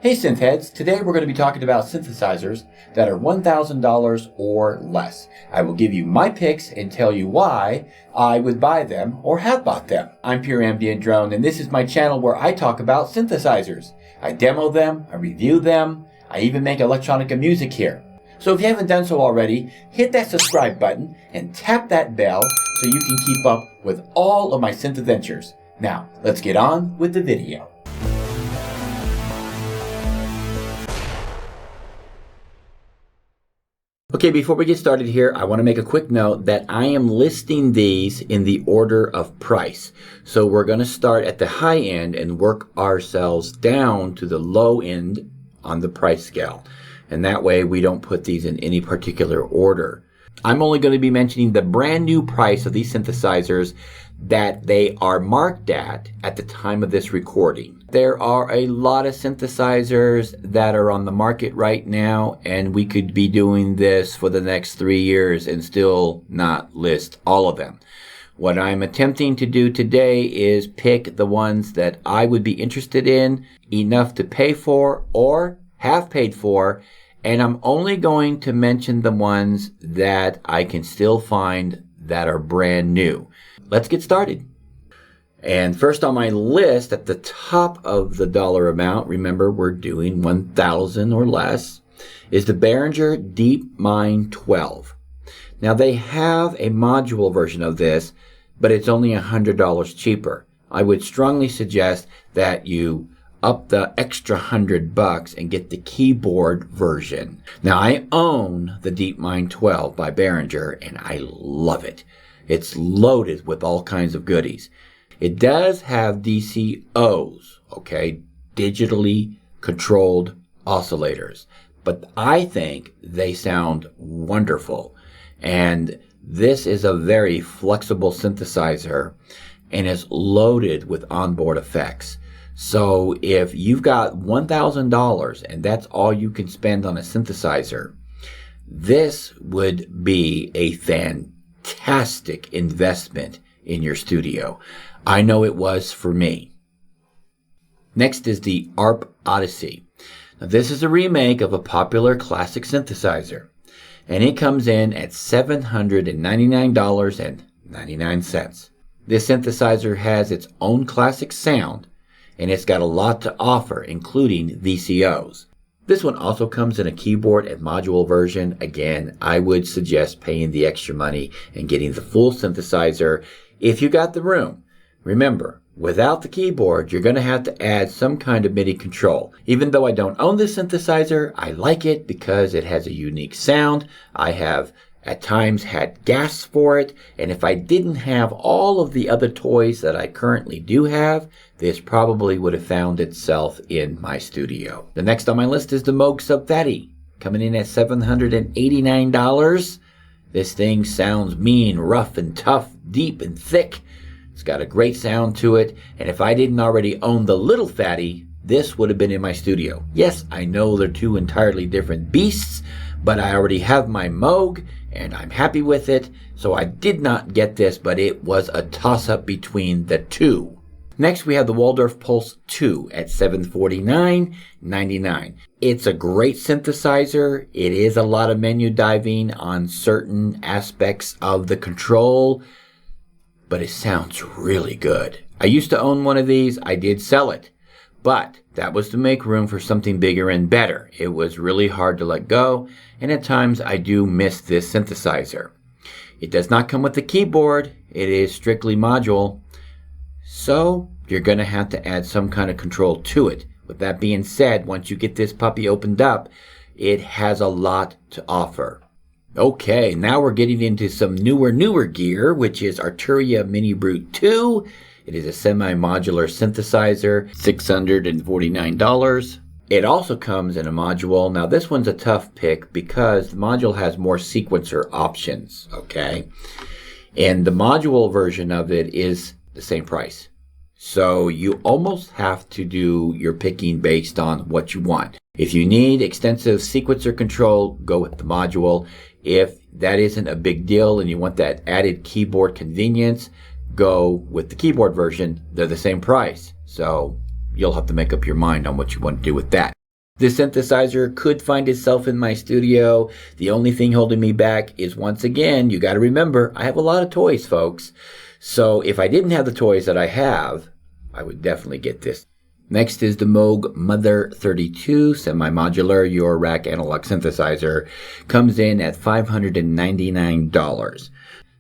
Hey synth heads, today we're going to be talking about synthesizers that are $1,000 or less. I will give you my picks and tell you why I would buy them or have bought them. I'm Pure Ambient Drone and this is my channel where I talk about synthesizers. I demo them, I review them, I even make electronica music here. So if you haven't done so already, hit that subscribe button and tap that bell so you can keep up with all of my synth adventures. Now, let's get on with the video. Okay, before we get started here, I want to make a quick note that I am listing these in the order of price. So we're going to start at the high end and work ourselves down to the low end on the price scale. And that way we don't put these in any particular order. I'm only going to be mentioning the brand new price of these synthesizers that they are marked at the time of this recording. There are a lot of synthesizers that are on the market right now, and we could be doing this for the next 3 years and still not list all of them. What I'm attempting to do today is pick the ones that I would be interested in, enough to pay for or have paid for, and I'm only going to mention the ones that I can still find that are brand new. Let's get started. And first on my list, at the top of the dollar amount, remember we're doing 1,000 or less, is the Behringer DeepMind 12. Now they have a module version of this, but it's only $100 cheaper. I would strongly suggest that you up the extra $100 and get the keyboard version. Now I own the DeepMind 12 by Behringer and I love it. It's loaded with all kinds of goodies. It does have DCOs, okay, digitally controlled oscillators, but I think they sound wonderful. And this is a very flexible synthesizer and is loaded with onboard effects. So if you've got $1,000 and that's all you can spend on a synthesizer, this would be a fantastic investment in your studio. I know it was for me. Next is the ARP Odyssey. Now this is a remake of a popular classic synthesizer, and it comes in at $799.99. This synthesizer has its own classic sound, and it's got a lot to offer, including VCOs. This one also comes in a keyboard and module version. Again, I would suggest paying the extra money and getting the full synthesizer if you got the room. Remember, without the keyboard, you're going to have to add some kind of MIDI control. Even though I don't own this synthesizer, I like it because it has a unique sound. I have at times had gasps for it, and if I didn't have all of the other toys that I currently do have, this probably would have found itself in my studio. The next on my list is the Moog Phatty, coming in at $789. This thing sounds mean, rough and tough, deep and thick. It's got a great sound to it, and if I didn't already own the little Phatty, this would have been in my studio. Yes, I know they're two entirely different beasts, but I already have my Moog, and I'm happy with it, so I did not get this, but it was a toss-up between the two. Next, we have the Waldorf Pulse 2 at $749.99. It's a great synthesizer. It is a lot of menu diving on certain aspects of the control, but it sounds really good. I used to own one of these. I did sell it, but that was to make room for something bigger and better. It was really hard to let go, and at times I do miss this synthesizer. It does not come with the keyboard. It is strictly module, so you're going to have to add some kind of control to it. With that being said, once you get this puppy opened up, it has a lot to offer. Okay, now we're getting into some newer gear, which is Arturia Mini Brute 2. It is a semi-modular synthesizer, $649. It also comes in a module. Now this one's a tough pick because the module has more sequencer options, okay? And the module version of it is the same price. So you almost have to do your picking based on what you want. If you need extensive sequencer control, go with the module. If that isn't a big deal and you want that added keyboard convenience, go with the keyboard version. They're the same price. So you'll have to make up your mind on what you want to do with that. This synthesizer could find itself in my studio. The only thing holding me back is, once again, you got to remember, I have a lot of toys, folks. So if I didn't have the toys that I have, I would definitely get this. Next is the Moog Mother 32 semi-modular Eurorack analog synthesizer. Comes in at $599.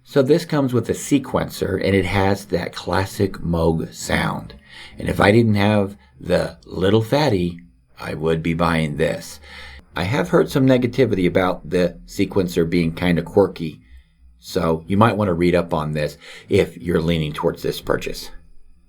So this comes with a sequencer, and it has that classic Moog sound. And if I didn't have the little Phatty, I would be buying this. I have heard some negativity about the sequencer being kind of quirky, so you might want to read up on this if you're leaning towards this purchase.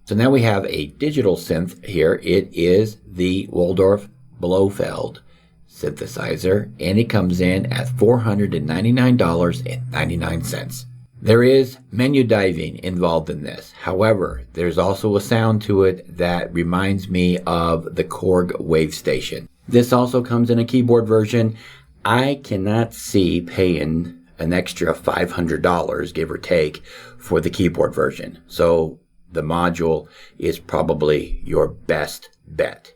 So now we have a digital synth here. It is the Waldorf Blofeld synthesizer, and it comes in at $499.99. There is menu diving involved in this. However, there's also a sound to it that reminds me of the Korg Wave Station. This also comes in a keyboard version. I cannot see paying an extra $500, give or take, for the keyboard version. So the module is probably your best bet.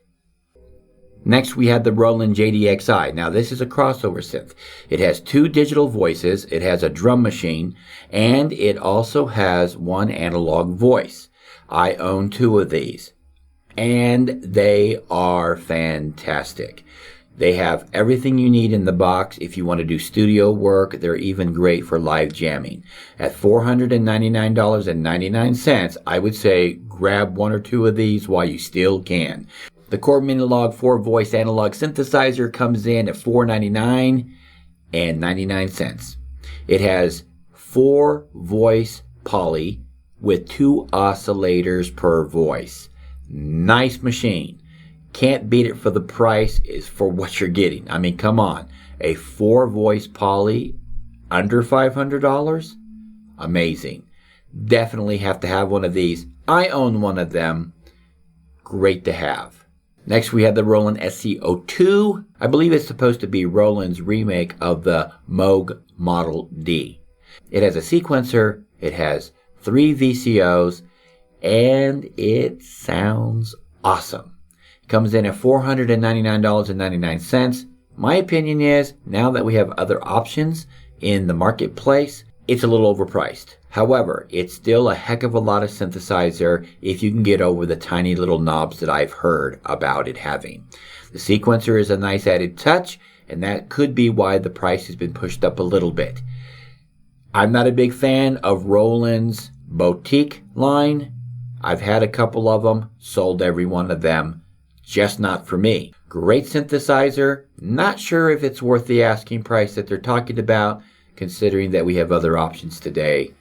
Next, we have the Roland JDXI. Now, this is a crossover synth. It has 2 digital voices, it has a drum machine, and it also has 1 analog voice. I own 2 of these, and they are fantastic. They have everything you need in the box if you want to do studio work. They're even great for live jamming. At $499.99, I would say grab 1 or 2 of these while you still can. The Korg Minilog 4-voice analog synthesizer comes in at $499.99. It has 4-voice poly with 2 oscillators per voice. Nice machine. Can't beat it for the price is for what you're getting. I mean, come on. A 4-voice poly under $500? Amazing. Definitely have to have one of these. I own one of them. Great to have. Next, we have the Roland SY22. I believe it's supposed to be Roland's remake of the Moog Model D. It has a sequencer, it has 3 VCOs, and it sounds awesome. It comes in at $499.99. My opinion is, now that we have other options in the marketplace, it's a little overpriced. However, it's still a heck of a lot of synthesizer if you can get over the tiny little knobs that I've heard about it having. The sequencer is a nice added touch, and that could be why the price has been pushed up a little bit. I'm not a big fan of Roland's boutique line. I've had a couple of them, sold every one of them, just not for me. Great synthesizer, not sure if it's worth the asking price that they're talking about, considering that we have other options today.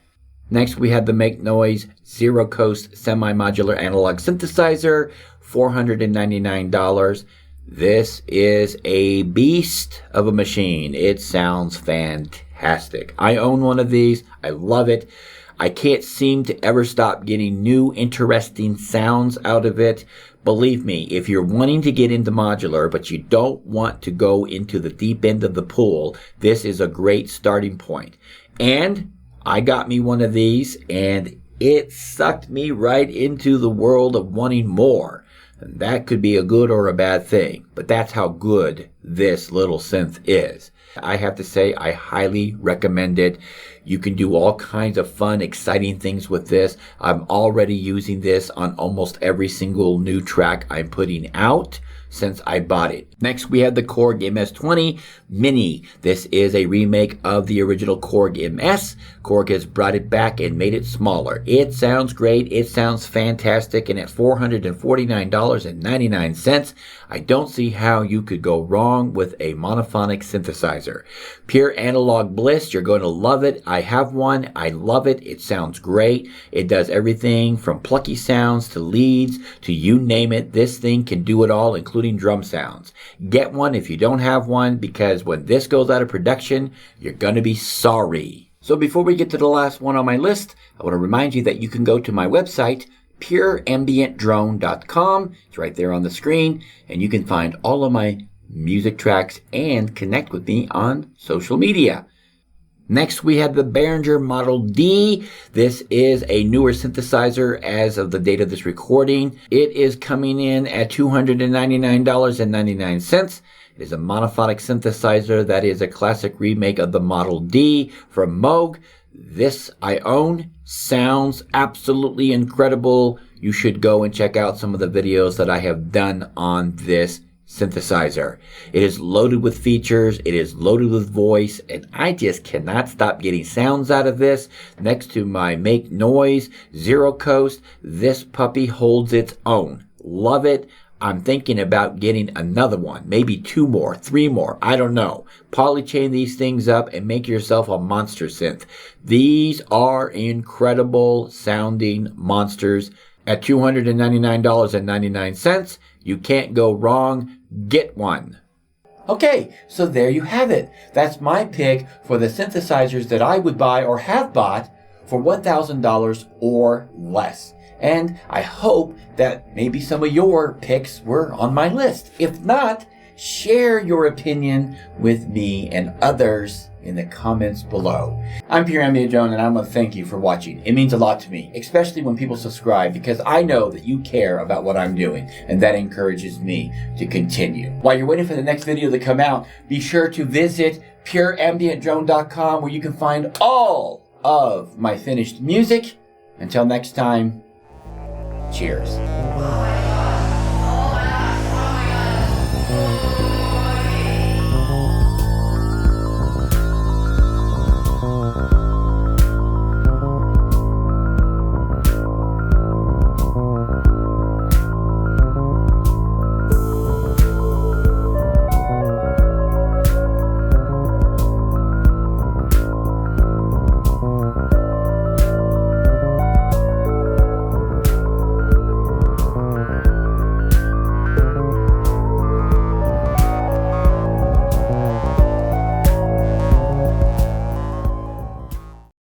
Next, we have the Make Noise Zero Coast Semi-Modular Analog Synthesizer, $499. This is a beast of a machine. It sounds fantastic. I own one of these. I love it. I can't seem to ever stop getting new, interesting sounds out of it. Believe me, if you're wanting to get into modular, but you don't want to go into the deep end of the pool, this is a great starting point. And I got me one of these, and it sucked me right into the world of wanting more. And that could be a good or a bad thing, but that's how good this little synth is. I have to say, I highly recommend it. You can do all kinds of fun, exciting things with this. I'm already using this on almost every single new track I'm putting out since I bought it. Next, we have the Korg MS-20 Mini. This is a remake of the original Korg MS. Korg has brought it back and made it smaller. It sounds great. It sounds fantastic. And at $449.99, I don't see how you could go wrong with a monophonic synthesizer. Pure analog bliss. You're going to love it. I have one. I love it. It sounds great. It does everything from plucky sounds to leads to you name it. This thing can do it all, including drum sounds. Get one if you don't have one, because when this goes out of production, you're going to be sorry. So before we get to the last one on my list, I want to remind you that you can go to my website, pureambientdrone.com. It's right there on the screen, and you can find all of my music tracks and connect with me on social media. Next, we have the Behringer Model D. This is a newer synthesizer as of the date of this recording. It is coming in at $299.99. It is a monophonic synthesizer that is a classic remake of the Model D from Moog. This I own. Sounds absolutely incredible. You should go and check out some of the videos that I have done on this synthesizer. It is loaded with features, it is loaded with voice, and I just cannot stop getting sounds out of this. Next to my Make Noise Zero Coast, this puppy holds its own. Love it. I'm thinking about getting another one, maybe 2 more, 3 more, I don't know. Polychain these things up and make yourself a monster synth. These are incredible sounding monsters. At $299.99, you can't go wrong. Get one. Okay, so there you have it. That's my pick for the synthesizers that I would buy or have bought for $1,000 or less. And I hope that maybe some of your picks were on my list. If not, share your opinion with me and others in the comments below. I'm Pierre M. Jones, and I want to thank you for watching. It means a lot to me, especially when people subscribe, because I know that you care about what I'm doing, and that encourages me to continue. While you're waiting for the next video to come out, be sure to visit pureambientdrone.com, where you can find all of my finished music. Until next time, cheers.